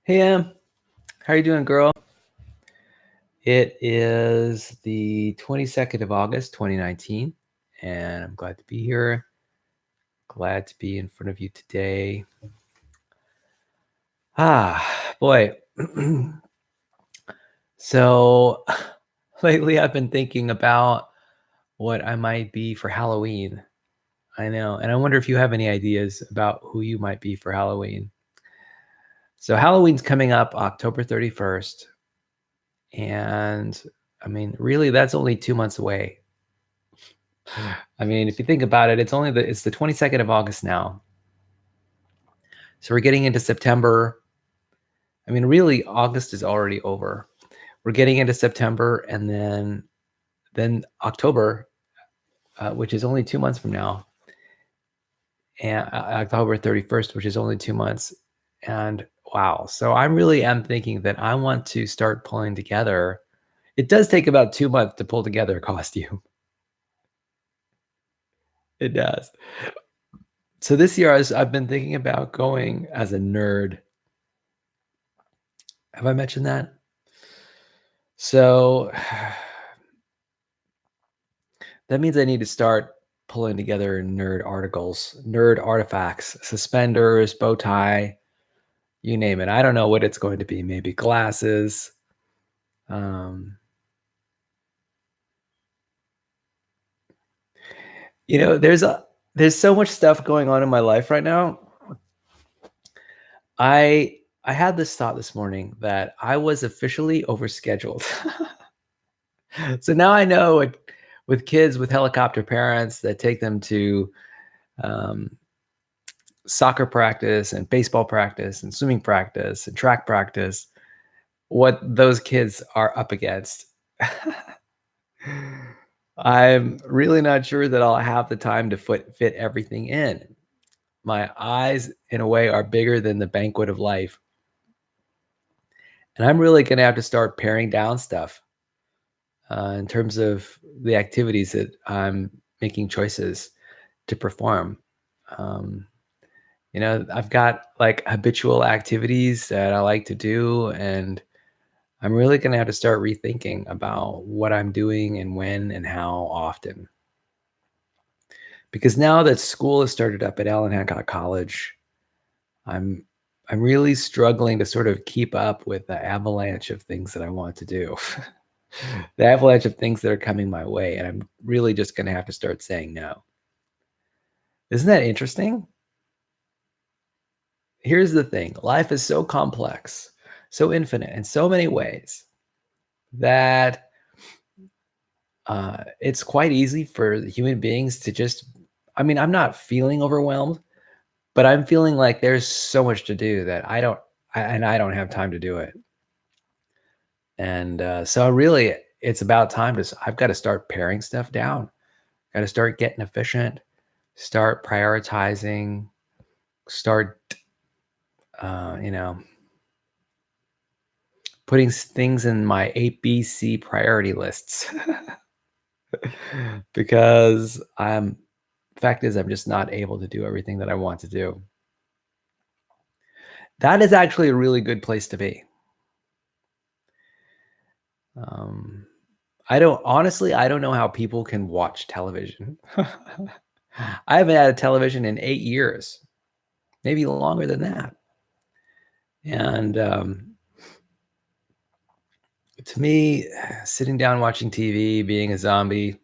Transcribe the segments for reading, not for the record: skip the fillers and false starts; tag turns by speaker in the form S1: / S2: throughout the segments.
S1: Hey, how you doing, girl? It is the 22nd of August, 2019, and I'm glad to be here. Glad to be in front of you today. Boy. So lately I've been thinking about what I might be for Halloween. I know, and I wonder if you have any ideas about who you might be for Halloween. So Halloween's coming up October 31st, and I mean, really, that's only 2 months away. I mean, if you think about it, it's the 22nd of August now. So we're getting into September. I mean, really, August is already over. We're getting into September, and then October, which is only 2 months from now, and October 31st, which is only 2 months. And wow, so I really am thinking that I want to start pulling together. It does take about 2 months to pull together a costume. It does. So this year, I've been thinking about going as a nerd. Have I mentioned that? So that means I need to start pulling together nerd articles, nerd artifacts, suspenders, bow tie, you name it. I don't know what it's going to be. Maybe glasses. Um, there's so much stuff going on in my life right now. I had this thought this morning that I was officially overscheduled. So now I know with kids with helicopter parents that take them to um, soccer practice and baseball practice and swimming practice and track practice, what those kids are up against. I'm really not sure that I'll have the time to fit everything in. My eyes, in a way, are bigger than the banquet of life. And I'm really going to have to start paring down stuff in terms of the activities that I'm making choices to perform. Um, I've got like habitual activities that I like to do, and I'm really going to have to start rethinking about what I'm doing and when and how often. Because now that school has started up at Allen Hancock College, I'm I'm really struggling to sort of keep up with the avalanche of things that I want to do. The avalanche of things that are coming my way, and I'm really just going to have to start saying no. Isn't that interesting? Here's the thing. Life is so complex, so infinite in so many ways that it's quite easy for human beings to just, I mean, I'm not feeling overwhelmed, but I'm feeling like there's so much to do that I don't have time to do it. And so really, it's about time I've got to start paring stuff down, got to start getting efficient, start prioritizing, start, uh, you know, putting things in my ABC priority lists. Because fact is, I'm just not able to do everything that I want to do. That is actually a really good place to be. Um, I don't know how people can watch television. I haven't had a television in 8 years, maybe longer than that. And to me, sitting down watching TV, being a zombie,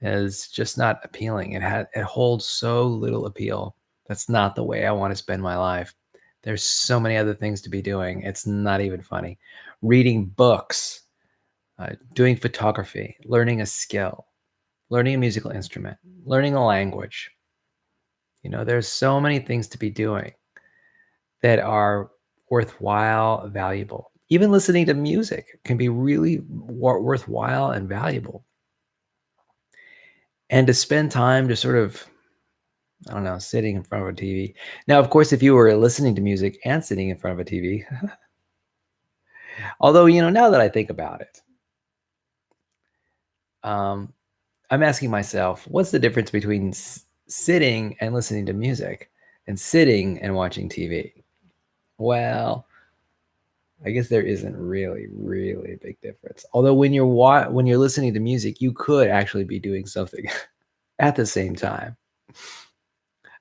S1: is just not appealing. It holds so little appeal. That's not the way I want to spend my life. There's so many other things to be doing. It's not even funny. Reading books, doing photography, learning a skill, learning a musical instrument, learning a language. There's so many things to be doing that are worthwhile, valuable. Even listening to music can be really worthwhile and valuable. And to spend time to sort of, I don't know, sitting in front of a TV. Now, of course, if you were listening to music and sitting in front of a TV, although, now that I think about it, I'm asking myself, what's the difference between sitting and listening to music and sitting and watching TV? Well, I guess there isn't really a big difference. Although when you're listening to music, you could actually be doing something at the same time.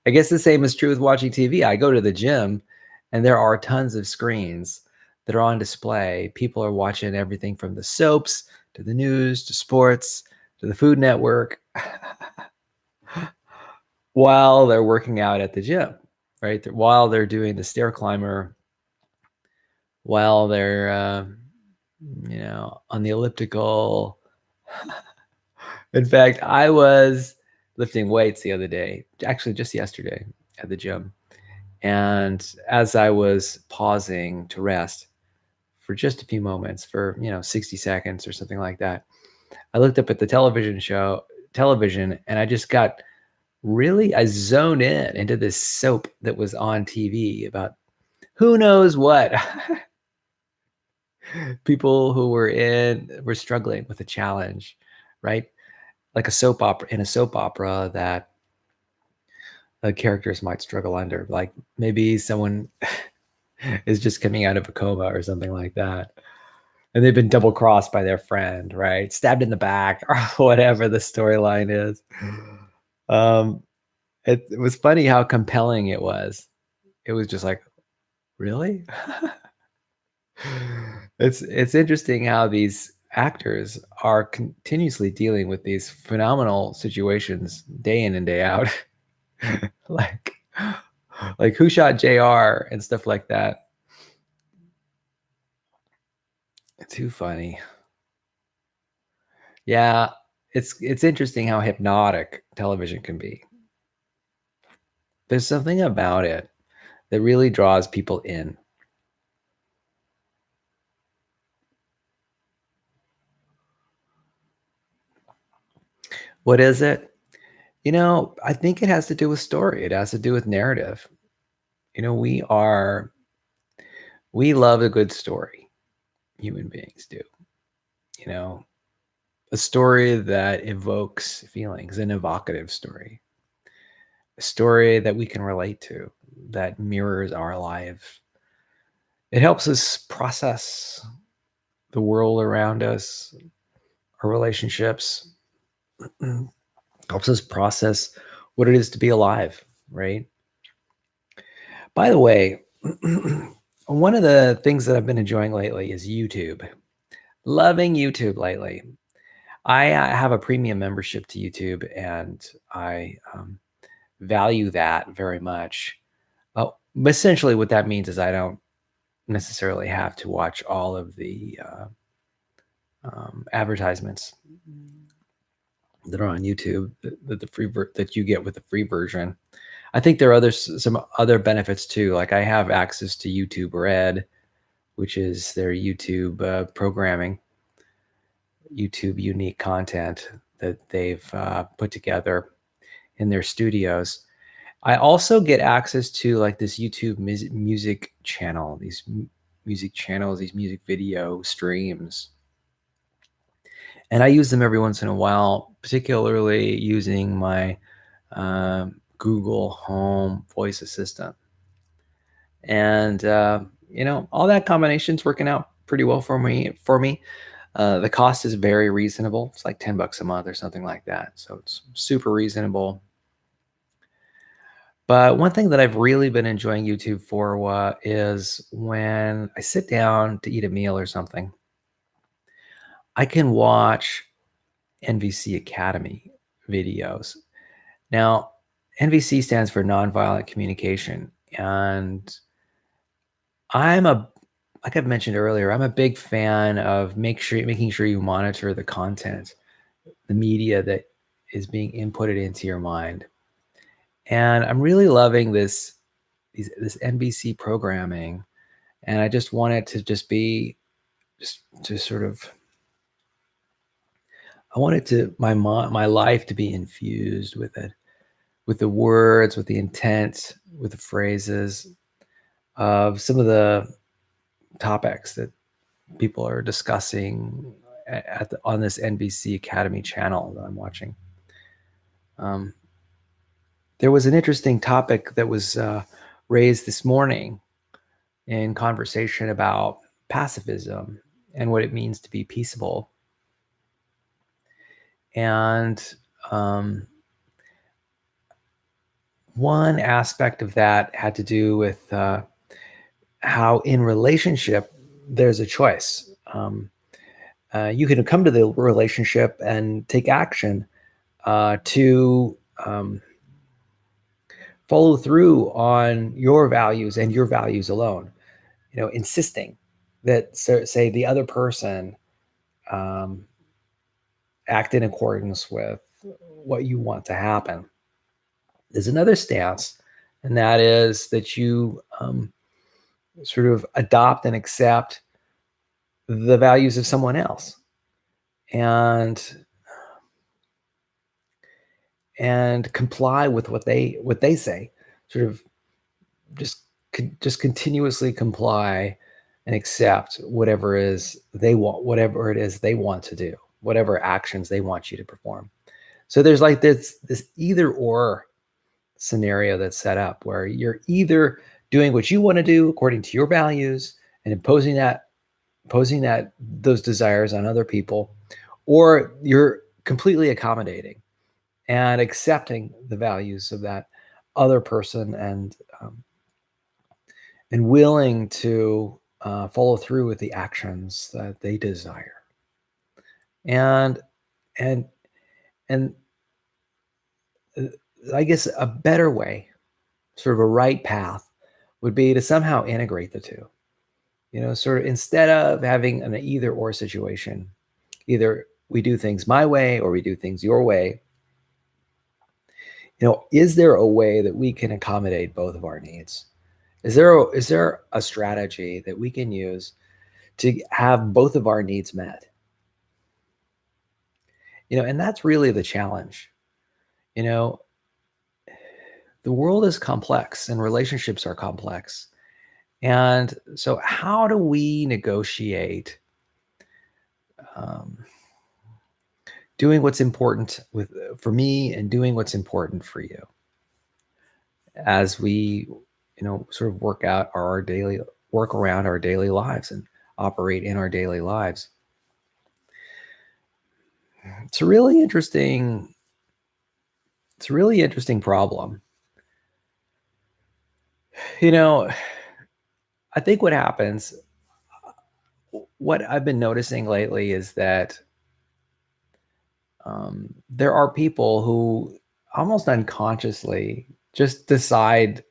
S1: I guess the same is true with watching TV. I go to the gym and there are tons of screens that are on display. People are watching everything from the soaps to the news to sports to the Food Network while they're working out at the gym, right? While they're doing the stair climber, while they're, on the elliptical. In fact, I was lifting weights the other day, actually just yesterday at the gym. And as I was pausing to rest for just a few moments, for 60 seconds or something like that, I looked up at the television, and I just got I zoned in into this soap that was on TV about who knows what. People who were struggling with a challenge, right? Like a soap opera that characters might struggle under. Like maybe someone is just coming out of a coma or something like that. And they've been double crossed by their friend, right? Stabbed in the back or whatever the storyline is. Um, it was funny how compelling it was. It was just like, really? It's interesting how these actors are continuously dealing with these phenomenal situations day in and day out. like like Who Shot JR and stuff like that. Too funny. Yeah, it's interesting how hypnotic television can be. There's something about it that really draws people in. What is it? I think it has to do with story. It has to do with narrative. We love a good story. Human beings do. You know, a story that evokes feelings, an evocative story, a story that we can relate to, that mirrors our life. It helps us process the world around us, our relationships, helps us process what it is to be alive, right? By the way, one of the things that I've been enjoying lately is YouTube. Loving YouTube lately. I have a premium membership to YouTube, and I value that very much. Essentially, what that means is I don't necessarily have to watch all of the advertisements that are on YouTube that you get with the free version. I think there are some other benefits too. Like I have access to YouTube Red, which is their YouTube programming, YouTube unique content that they've put together in their studios. I also get access to like this YouTube music channel, music channels, these music video streams. And I use them every once in a while, particularly using my Google Home voice assistant. And all that combination's working out pretty well for me. The cost is very reasonable. It's like $10 a month or something like that. So it's super reasonable. But one thing that I've really been enjoying YouTube for is when I sit down to eat a meal or something, I can watch NVC Academy videos. Now, NVC stands for Nonviolent Communication. And like I've mentioned earlier, I'm a big fan of making sure you monitor the content, the media that is being inputted into your mind. And I'm really loving this NBC programming, and I just want it to just be I want it to my life to be infused with it, with the words, with the intent, with the phrases of some of the topics that people are discussing on this NBC Academy channel that I'm watching. There was an interesting topic that was raised this morning in conversation about pacifism and what it means to be peaceable. And um, one aspect of that had to do with how in relationship there's a choice. You can come to the relationship and take action to follow through on your values and your values alone. Insisting that, say, the other person um, act in accordance with what you want to happen. There's another stance, and that is that you sort of adopt and accept the values of someone else, and comply with what they say. Sort of just just continuously comply and accept whatever is they want, whatever it is they want to do, whatever actions they want you to perform. So there's like this either or scenario that's set up where you're either doing what you want to do according to your values and imposing that those desires on other people, or you're completely accommodating and accepting the values of that other person, and willing to follow through with the actions that they desire. And and and uh, I guess a better way, sort of a right path, would be to somehow integrate the two. Sort of instead of having an either or situation, either we do things my way or we do things your way. Is there a way that we can accommodate both of our needs? Is there a strategy that we can use to have both of our needs met? And that's really the challenge. You know, the world is complex and relationships are complex. And so, how do we negotiate um, doing what's important for me and doing what's important for you as we, sort of work around our daily lives and operate in our daily lives? It's a really interesting. It's a really interesting problem. You know, I think what I've been noticing lately is that there are people who almost unconsciously just decide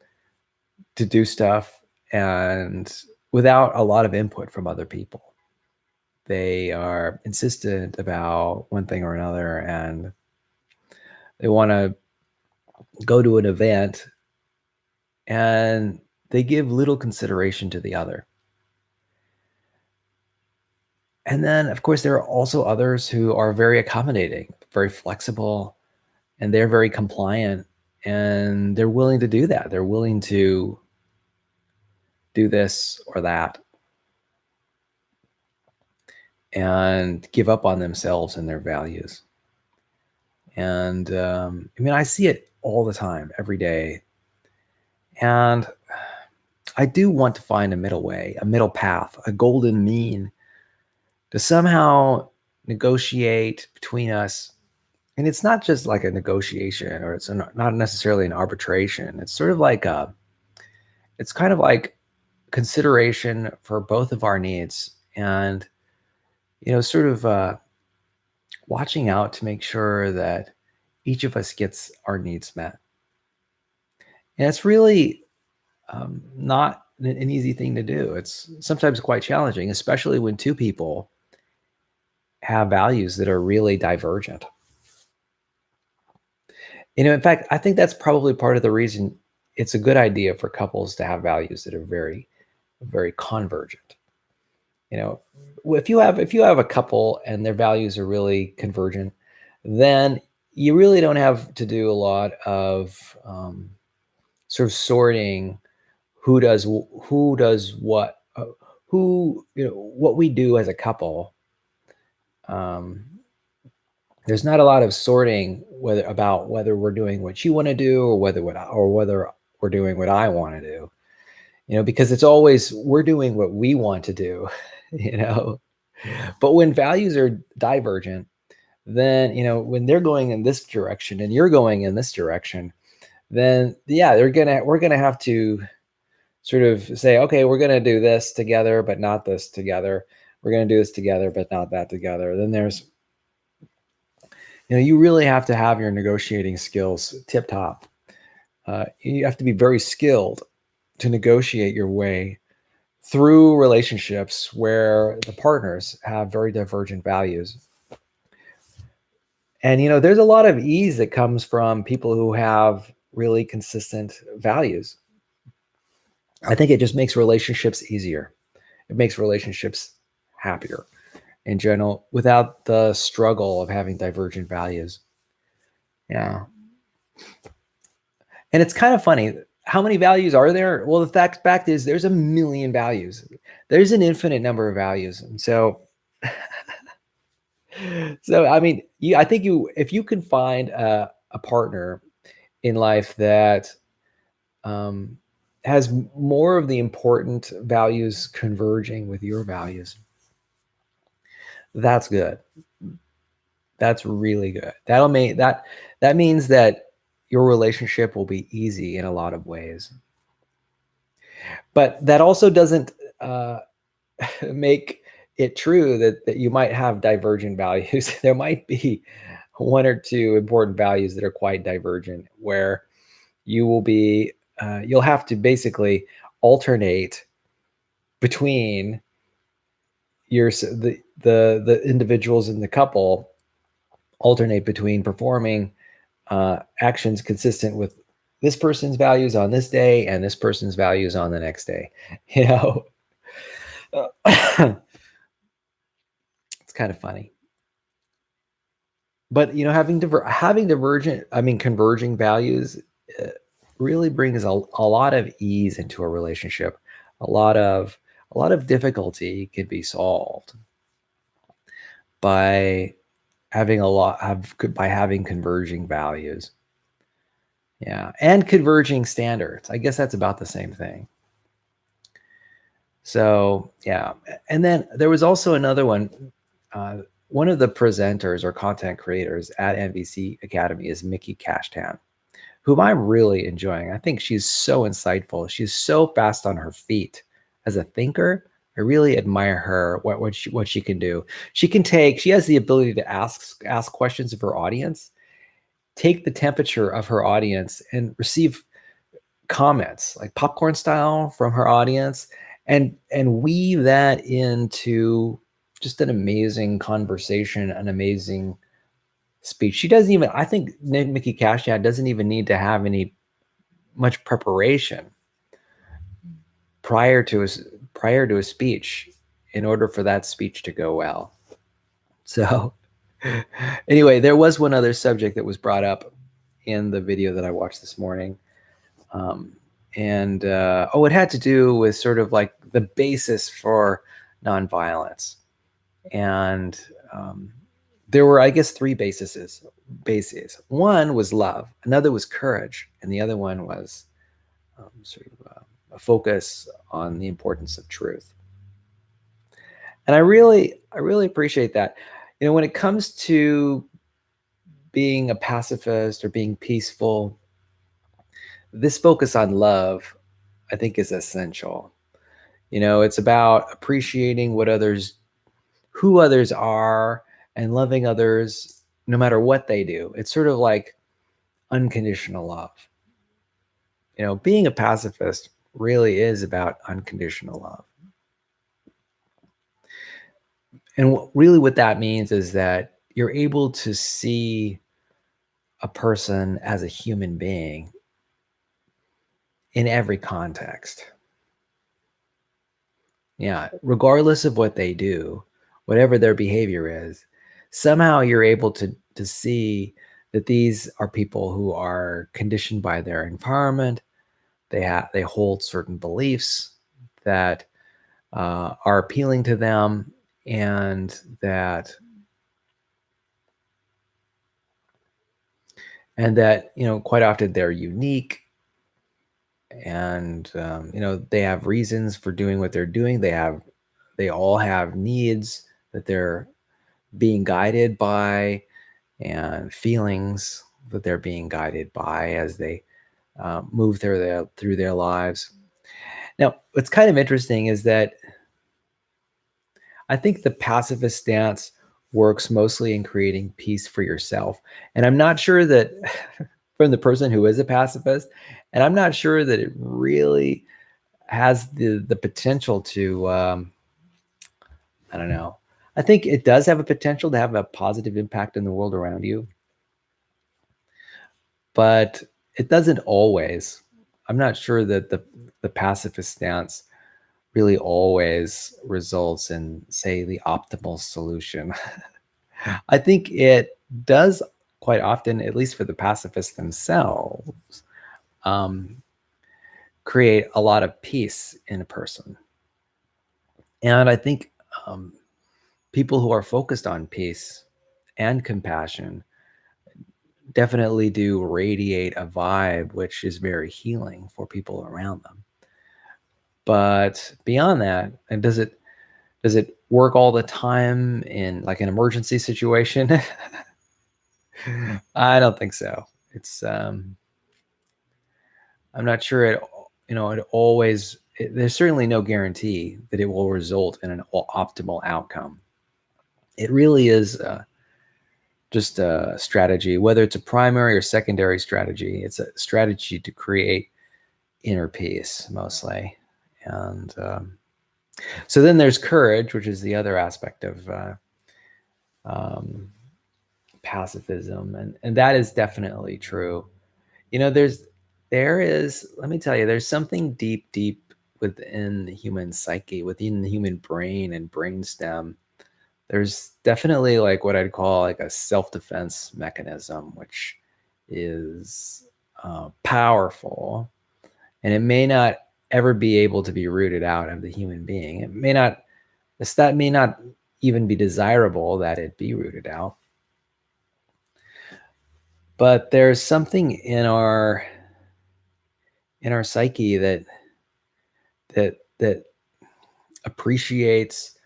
S1: to do stuff and without a lot of input from other people. They are insistent about one thing or another, and they want to go to an event, and they give little consideration to the other. And then, of course, there are also others who are very accommodating, very flexible, and they're very compliant, and they're willing to do that. They're willing to do this or that and give up on themselves and their values. And I mean, I see it all the time, every day. And I do want to find a middle way, a middle path, a golden mean to somehow negotiate between us. And it's not just like a negotiation, or it's not necessarily an arbitration. It's sort of like it's kind of like consideration for both of our needs, and sort of watching out to make sure that each of us gets our needs met. And it's really not an easy thing to do. It's sometimes quite challenging, especially when two people have values that are really divergent. In fact, I think that's probably part of the reason it's a good idea for couples to have values that are very, very convergent. You know, if you have a couple and their values are really convergent, then you really don't have to do a lot of sort of sorting who does what, who what we do as a couple. Um, there's not a lot of sorting whether we're doing what you want to do, or whether we're doing what I want to do. because it's always we're doing what we want to do, you know. But when values are divergent, then, when they're going in this direction and you're going in this direction, then yeah, we're gonna have to sort of say, okay, we're gonna do this together, but not this together. We're gonna do this together, but not that together. Then you really have to have your negotiating skills tip top. You have to be very skilled to negotiate your way through relationships where the partners have very divergent values. And there's a lot of ease that comes from people who have really consistent values. I think it just makes relationships easier. It makes relationships happier in general without the struggle of having divergent values. Yeah. And it's kind of funny. How many values are there? Well, the fact is there's a million values. There's an infinite number of values. And so I mean, I think if you can find a partner in life that um, has more of the important values converging with your values, that's good. That's really good. That means that your relationship will be easy in a lot of ways. But that also doesn't uh, make it true that you might have divergent values. There might be one or two important values that are quite divergent, where you'll have to basically alternate between the individuals in the couple, alternate between performing actions consistent with this person's values on this day and this person's values on the next day. You know, it's kind of funny. But having divergent, I mean, converging values uh, really brings a lot of ease into a relationship. A lot of difficulty can be solved by by having converging values. Yeah, and converging standards. I guess that's about the same thing. So yeah, and then there was also another one. One of the presenters or content creators at NBC Academy is Mickey Cashtan, whom I'm really enjoying. I think she's so insightful. She's so fast on her feet as a thinker. I really admire her, what she can do. She has the ability to ask questions of her audience, take the temperature of her audience, and receive comments like popcorn style from her audience, and weave that into just an amazing conversation, an amazing speech. She doesn't even, I think Mickey Cashtan doesn't even need to have any much preparation prior to a speech in order for that speech to go well. So anyway, there was one other subject that was brought up in the video that I watched this morning. And it had to do with sort of like the basis for nonviolence. And there were, I guess, three bases. One was love, another was courage, and the other one was sort of a focus on the importance of truth. And I really appreciate that. When it comes to being a pacifist or being peaceful, this focus on love, I think, is essential. It's about appreciating who others are, and loving others no matter what they do. It's sort of like unconditional love. Being a pacifist really is about unconditional love. And really what that means is that you're able to see a person as a human being in every context. Yeah, regardless of what they do, whatever their behavior is, somehow you're able to see that these are people who are conditioned by their environment. They hold certain beliefs that are appealing to them, and that quite often they're unique, and they have reasons for doing what they're doing. They all have needs that they're being guided by, and feelings that they're being guided by as they move through their lives. Now, what's kind of interesting is that I think the pacifist stance works mostly in creating peace for yourself. And I'm not sure that from the person who is a pacifist, and I'm not sure that it really has the potential to I don't know. I think it does have a potential to have a positive impact in the world around you, but it doesn't always. I'm not sure that the pacifist stance really always results in, say, the optimal solution. I think it does quite often, at least for the pacifists themselves, um, create a lot of peace in a person. And I think um, people who are focused on peace and compassion definitely do radiate a vibe which is very healing for people around them. But beyond that, and does it work all the time in like an emergency situation? I don't think so. It's I'm not sure it always there's certainly no guarantee that it will result in an optimal outcome. It really is just a strategy, whether it's a primary or secondary strategy. It's a strategy to create inner peace mostly. And so then there's courage, which is the other aspect of um, pacifism, and that is definitely true. Let me tell you, there's something deep within the human psyche, within the human brain and brainstem. There's definitely like what I'd call like a self-defense mechanism, which is powerful, and it may not ever be able to be rooted out of the human being. That may not even be desirable that it be rooted out. But there's something in our psyche that appreciates,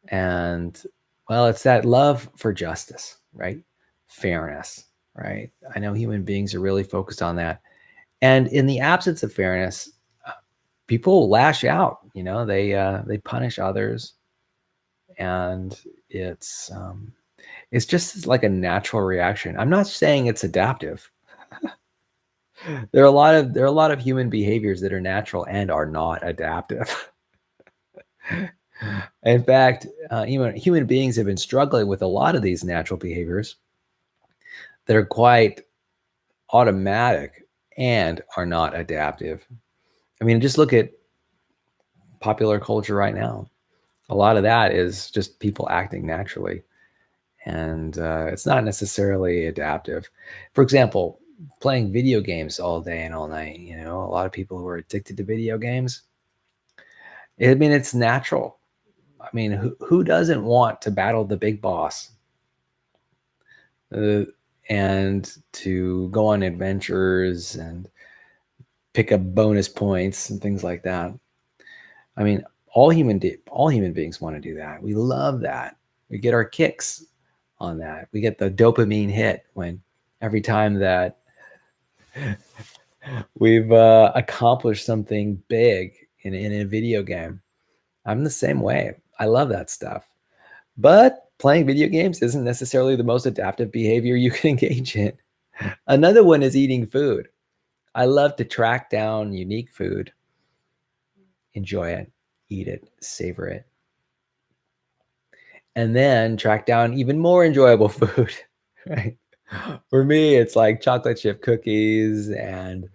S1: and well, it's that love for justice, right? Fairness, right? I know human beings are really focused on that. And in the absence of fairness, people lash out. They punish others, and it's just like a natural reaction. I'm not saying it's adaptive. There are a lot of human behaviors that are natural and are not adaptive. In fact, human beings have been struggling with a lot of these natural behaviors that are quite automatic and are not adaptive. I mean, just look at popular culture right now. A lot of that is just people acting naturally, and it's not necessarily adaptive. For example, playing video games all day and all night. A lot of people who are addicted to video games. I mean, it's natural. I mean, who doesn't want to battle the big boss uh, and to go on adventures and pick up bonus points and things like that? I mean, all human beings want to do that. We love that. We get our kicks on that. We get the dopamine hit when every time that we've accomplished something big in a video game. I'm the same way. I love that stuff. But playing video games isn't necessarily the most adaptive behavior you can engage in. Another one is eating food. I love to track down unique food, enjoy it, eat it, savor it, and then track down even more enjoyable food. Right? For me, it's like chocolate chip cookies and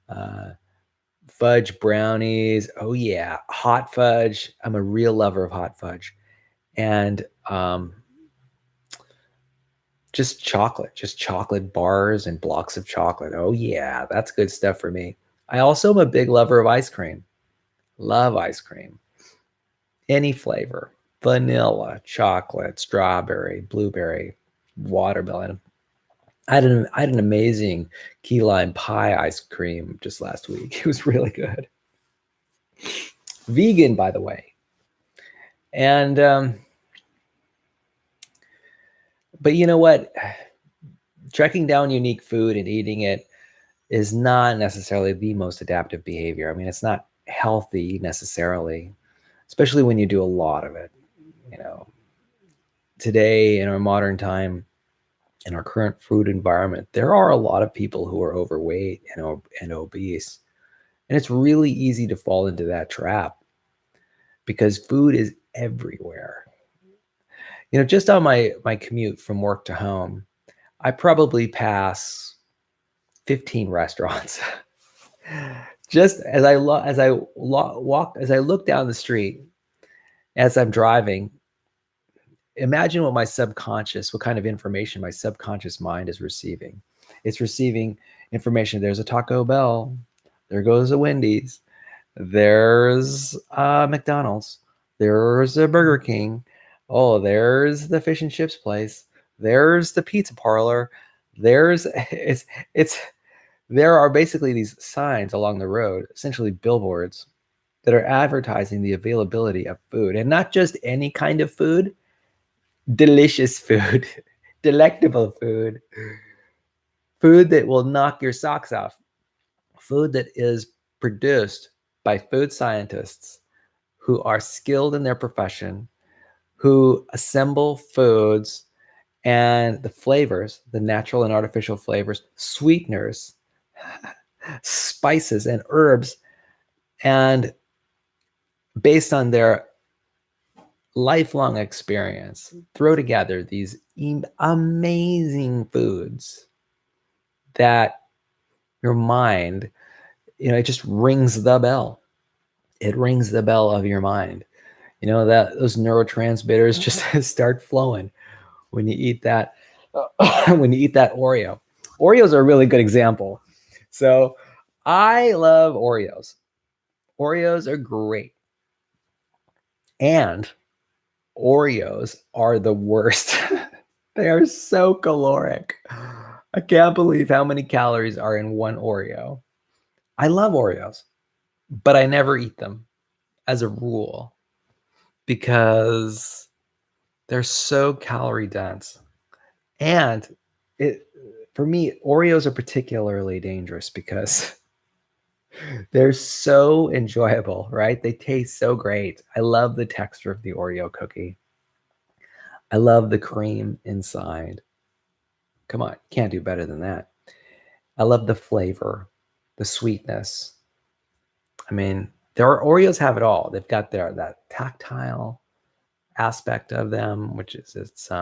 S1: uh, fudge brownies. Oh yeah, hot fudge. I'm a real lover of hot fudge, and just chocolate bars and blocks of chocolate. Oh yeah, that's good stuff for me. I also am a big lover of ice cream. Love ice cream. Any flavor. Vanilla, chocolate, strawberry, blueberry, watermelon. I had an amazing key lime pie ice cream just last week. It was really good. Vegan, by the way. And but you know what? Tracking down unique food and eating it is not necessarily the most adaptive behavior. I mean, it's not healthy necessarily, especially when you do a lot of it. You know, today in our modern time, in our current food environment, there are a lot of people who are overweight and obese. And it's really easy to fall into that trap because food is everywhere. You know, just on my commute from work to home, I probably pass 15 restaurants. Just as I look down the street as I'm driving, imagine what kind of information my subconscious mind is receiving. It's receiving information. There's a Taco Bell. There goes a Wendy's. There's a McDonald's. There's a Burger King. Oh, there's the fish and chips place. There's the pizza parlor. There's it's there are basically these signs along the road, essentially billboards, that are advertising the availability of food, and not just any kind of food, delicious food, delectable food, food that will knock your socks off, food that is produced by food scientists who are skilled in their profession, who assemble foods and the flavors, the natural and artificial flavors, sweeteners, spices, and herbs, and based on their lifelong experience, throw together these amazing foods that your mind, it just rings the bell. It rings the bell of your mind. That those neurotransmitters just start flowing when you eat that. When you eat that Oreo. Oreos are a really good example. So I love Oreos. Oreos are great. And Oreos are the worst. They are so caloric. I can't believe how many calories are in one Oreo. I love Oreos, but I never eat them as a rule because they're so calorie dense. And for me, Oreos are particularly dangerous because they're so enjoyable, right? They taste so great. I love the texture of the Oreo cookie. I love the cream inside. Come on, can't do better than that. I love the flavor, the sweetness. I mean, Oreos have it all. They've got that tactile aspect of them, which is I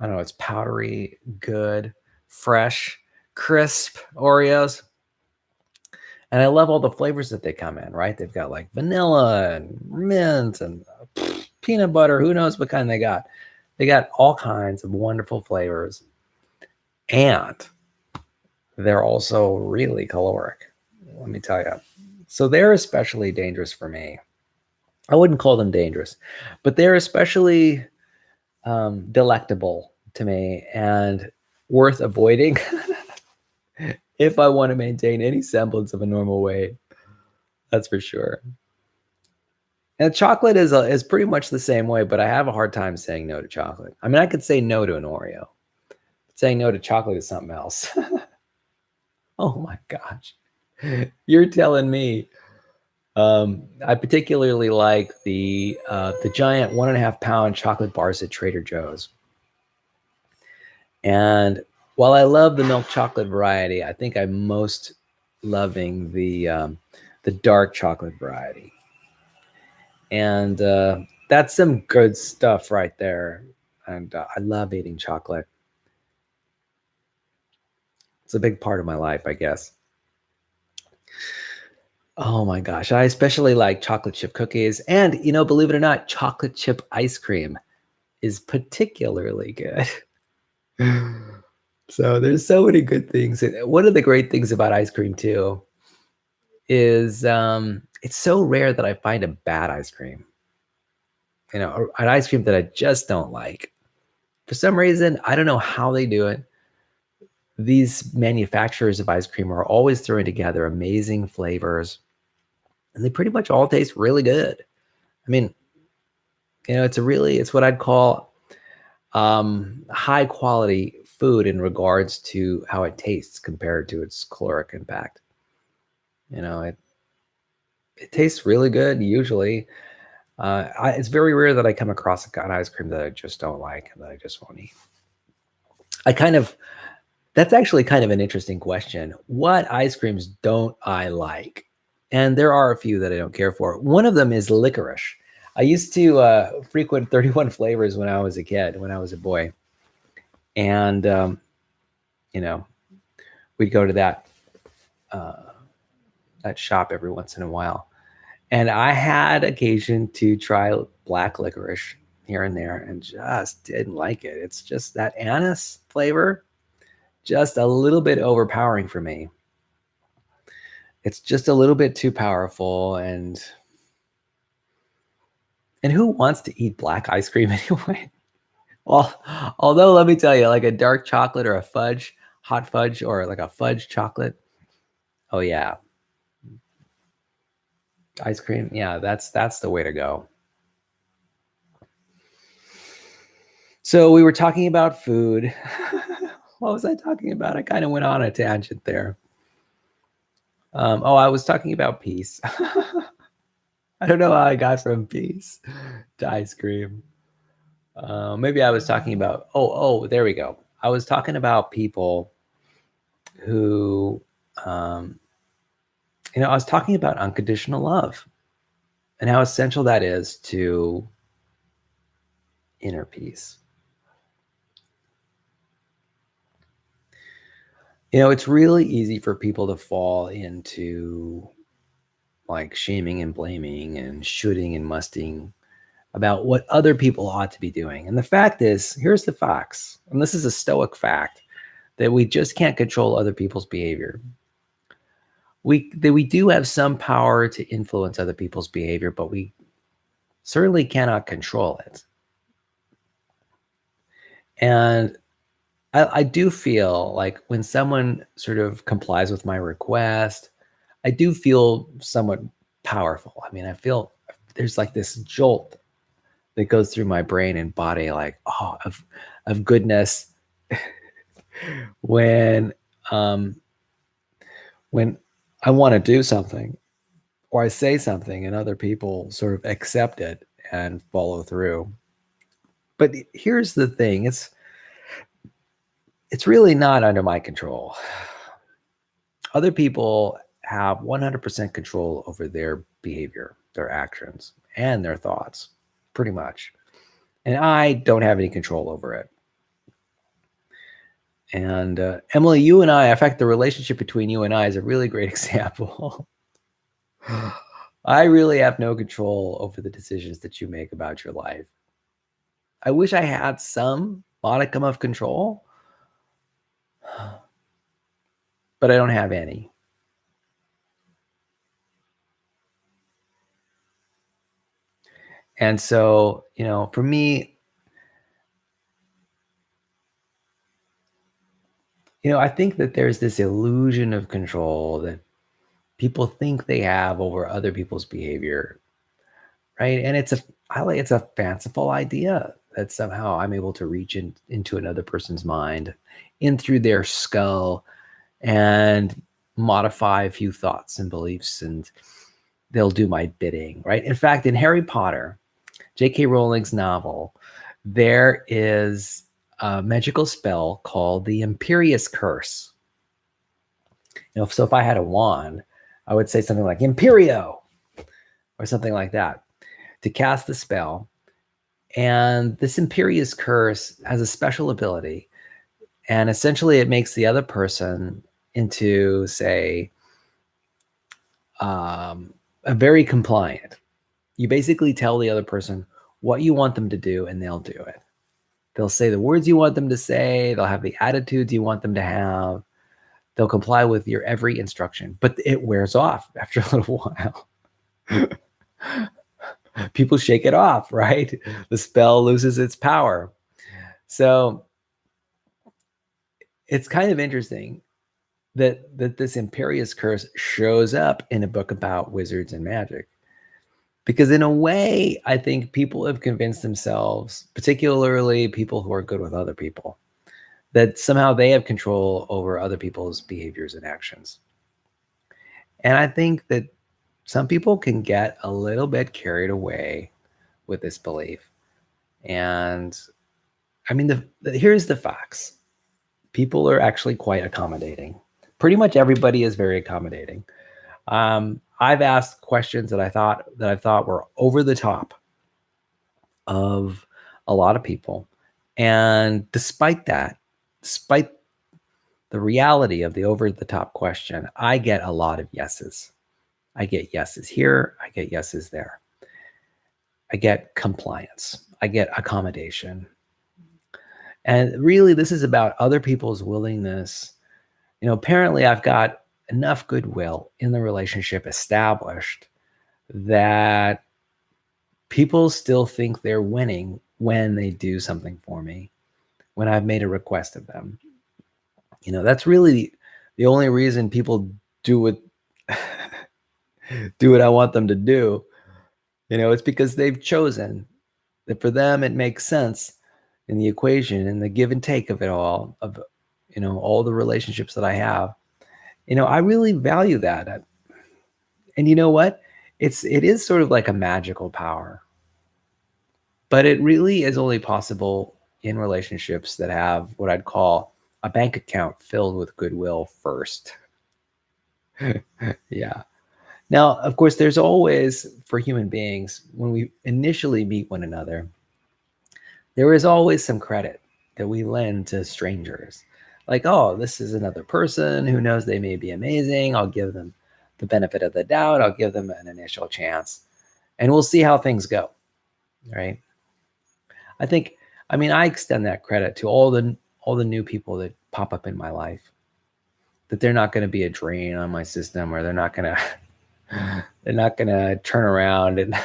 S1: don't know, it's powdery, good, fresh, crisp Oreos. And I love all the flavors that they come in, right? They've got like vanilla and mint and peanut butter. Who knows what kind they got? They got all kinds of wonderful flavors. And they're also really caloric, let me tell you. So they're especially dangerous for me. I wouldn't call them dangerous, but they're especially delectable to me and worth avoiding if I want to maintain any semblance of a normal weight. That's for sure. And chocolate is pretty much the same way, but I have a hard time saying no to chocolate. I mean, I could say no to an Oreo. But saying no to chocolate is something else. Oh my gosh. You're telling me. I particularly like the giant 1.5 pound chocolate bars at Trader Joe's. And while I love the milk chocolate variety, I think I'm most loving the dark chocolate variety. And that's some good stuff right there. And I love eating chocolate. It's a big part of my life, I guess. Oh my gosh, I especially like chocolate chip cookies. And, believe it or not, chocolate chip ice cream is particularly good. So there's so many good things. And one of the great things about ice cream too is it's so rare that I find a bad ice cream. An ice cream that I just don't like. For some reason, I don't know how they do it. these manufacturers of ice cream are always throwing together amazing flavors, and they pretty much all taste really good. I mean, it's what I'd call high quality food in regards to how it tastes compared to its caloric impact. It tastes really good usually. It's very rare that I come across an ice cream that I just don't like and that I just won't eat. I kind of That's actually kind of an interesting question. What ice creams don't I like? And there are a few that I don't care for. One of them is licorice. I used to frequent 31 Flavors when I was a kid, when I was a boy. And, you know, we'd go to uh, that shop every once in a while. And I had occasion to try black licorice here and there and just didn't like it. It's just that anise flavor, just a little bit overpowering for me. It's just a little bit too powerful, and who wants to eat black ice cream anyway? Well, although let me tell you, like a dark chocolate or a fudge, hot fudge, or like a fudge chocolate. Oh yeah, ice cream. Yeah, that's the way to go. So we were talking about food. What was I talking about? I kind of went on a tangent there. I was talking about peace. I don't know how I got from peace to ice cream. Maybe I was talking about. There we go. I was talking about people who, um, I was talking about unconditional love and how essential that is to inner peace. It's really easy for people to fall into like shaming and blaming and shooting and musting about what other people ought to be doing. And the fact is, here's the facts, and this is a stoic fact, that we just can't control other people's behavior. We do have some power to influence other people's behavior, but we certainly cannot control it. And I do feel like when someone sort of complies with my request, I do feel somewhat powerful. I mean, I feel there's like this jolt that goes through my brain and body, like, of goodness, when um when I want to do something or I say something and other people sort of accept it and follow through. But here's the thing, it's really not under my control. Other people have 100% control over their behavior, their actions, and their thoughts, pretty much. And I don't have any control over it. And Emily, you and I, in fact, the relationship between you and I is a really great example. I really have no control over the decisions that you make about your life. I wish I had some modicum of control, but I don't have any. And so, for me, I think that there's this illusion of control that people think they have over other people's behavior, right? And it's a fanciful idea that somehow I'm able to reach into another person's mind, in through their skull, and modify a few thoughts and beliefs, and they'll do my bidding, right? In fact, in Harry Potter, J.K. Rowling's novel, there is a magical spell called the Imperious Curse. So if I had a wand, I would say something like Imperio or something like that to cast the spell. And this Imperious Curse has a special ability. And essentially it makes the other person into, say, a very compliant. You basically tell the other person what you want them to do, and they'll do it. They'll say the words you want them to say. They'll have the attitudes you want them to have. They'll comply with your every instruction, but it wears off after a little while. People shake it off, right? The spell loses its power. So it's kind of interesting that this Imperious Curse shows up in a book about wizards and magic. Because in a way, I think people have convinced themselves, particularly people who are good with other people, that somehow they have control over other people's behaviors and actions. And I think that some people can get a little bit carried away with this belief. And I mean, here's the facts. People are actually quite accommodating. Pretty much everybody is very accommodating. I've asked questions that I thought were over the top of a lot of people, and despite the reality of the over the top question, I get a lot of yeses. I get yeses here. I get yeses there. I get compliance. I get accommodation. And really, this is about other people's willingness. Apparently I've got enough goodwill in the relationship established that people still think they're winning when they do something for me, when I've made a request of them. That's really the only reason people do what do what I want them to do. It's because they've chosen that for them it makes sense in the equation and the give and take of it all, of all the relationships that I have. I really value that. And you know what? It is sort of like a magical power. But it really is only possible in relationships that have what I'd call a bank account filled with goodwill first. Yeah. Now, of course, there's always, for human beings, when we initially meet one another, there is always some credit that we lend to strangers. Like, oh, this is another person who knows they may be amazing. I'll give them the benefit of the doubt. I'll give them an initial chance, and we'll see how things go. Right? I extend that credit to all the new people that pop up in my life, that they're not going to be a drain on my system, or they're not going to turn around and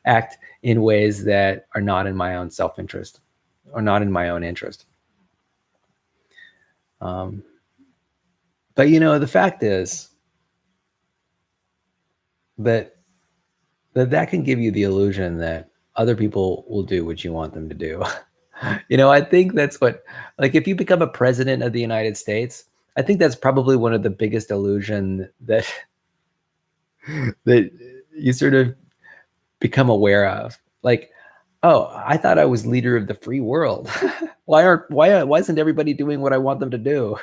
S1: act in ways that are not in my own self-interest or not in my own interest. But the fact is that can give you the illusion that other people will do what you want them to do. I think that's what, like, if you become a president of the United States, I think that's probably one of the biggest illusion that you sort of become aware of. Like, oh, I thought I was leader of the free world. Why isn't everybody doing what I want them to do?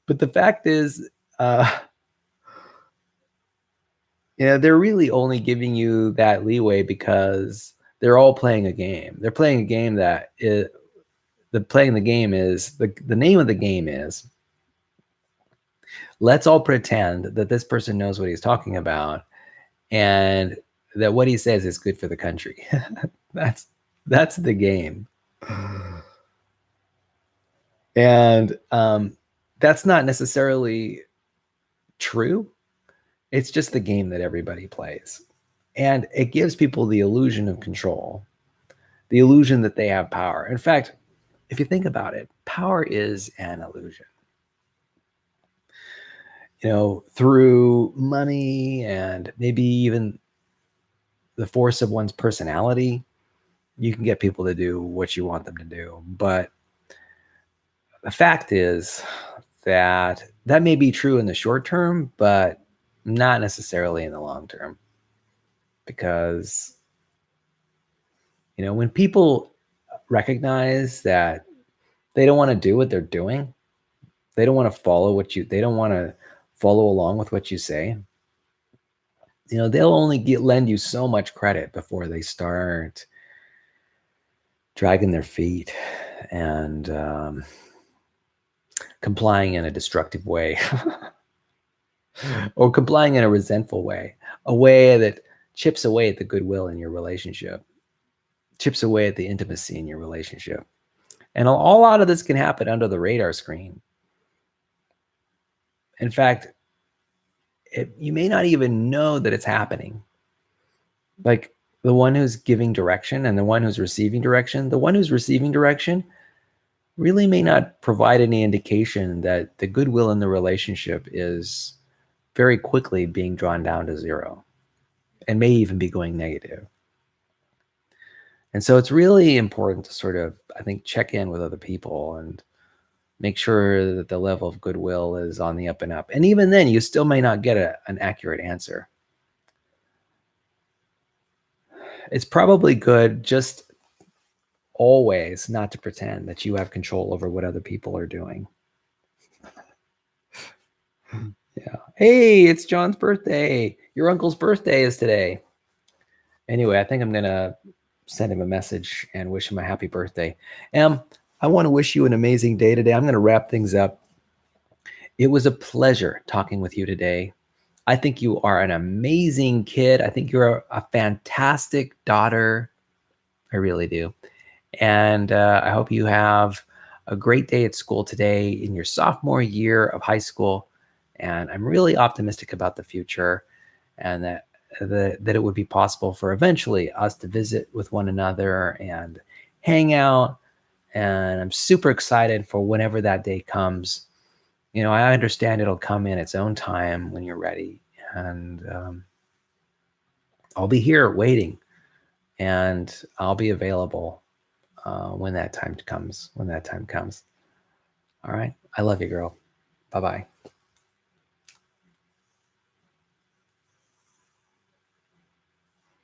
S1: But the fact is, they're really only giving you that leeway because they're all playing a game. They're playing a game that is the name of the game is, let's all pretend that this person knows what he's talking about and that what he says is good for the country. That's the game. And that's not necessarily true. It's just the game that everybody plays. And it gives people the illusion of control, the illusion that they have power. In fact, if you think about it, power is an illusion. Through money and maybe even the force of one's personality, you can get people to do what you want them to do. But the fact is that may be true in the short term, but not necessarily in the long term. Because, when people recognize that they don't want to do what they're doing, they don't want to they don't want to follow along with what you say, they'll only lend you so much credit before they start dragging their feet and complying in a destructive way or complying in a resentful way, a way that chips away at the goodwill in your relationship, chips away at the intimacy in your relationship. And a lot of this can happen under the radar screen. In fact, you may not even know that it's happening. Like the one who's giving direction and the one who's receiving direction, really may not provide any indication that the goodwill in the relationship is very quickly being drawn down to zero and may even be going negative. And so it's really important to sort of, I think, check in with other people and make sure that the level of goodwill is on the up and up. And even then, you still may not get an accurate answer. It's probably good just always not to pretend that you have control over what other people are doing. Yeah. Hey, it's John's birthday. Your uncle's birthday is today. Anyway, I think I'm going to send him a message and wish him a happy birthday. I want to wish you an amazing day today. I'm going to wrap things up. It was a pleasure talking with you today. I think you are an amazing kid. I think you're a fantastic daughter. I really do. And I hope you have a great day at school today in your sophomore year of high school. And I'm really optimistic about the future and that it would be possible for eventually us to visit with one another and hang out. And I'm super excited for whenever that day comes. I understand it'll come in its own time when you're ready. And I'll be here waiting and I'll be available when that time comes. All right. I love you, girl. Bye bye.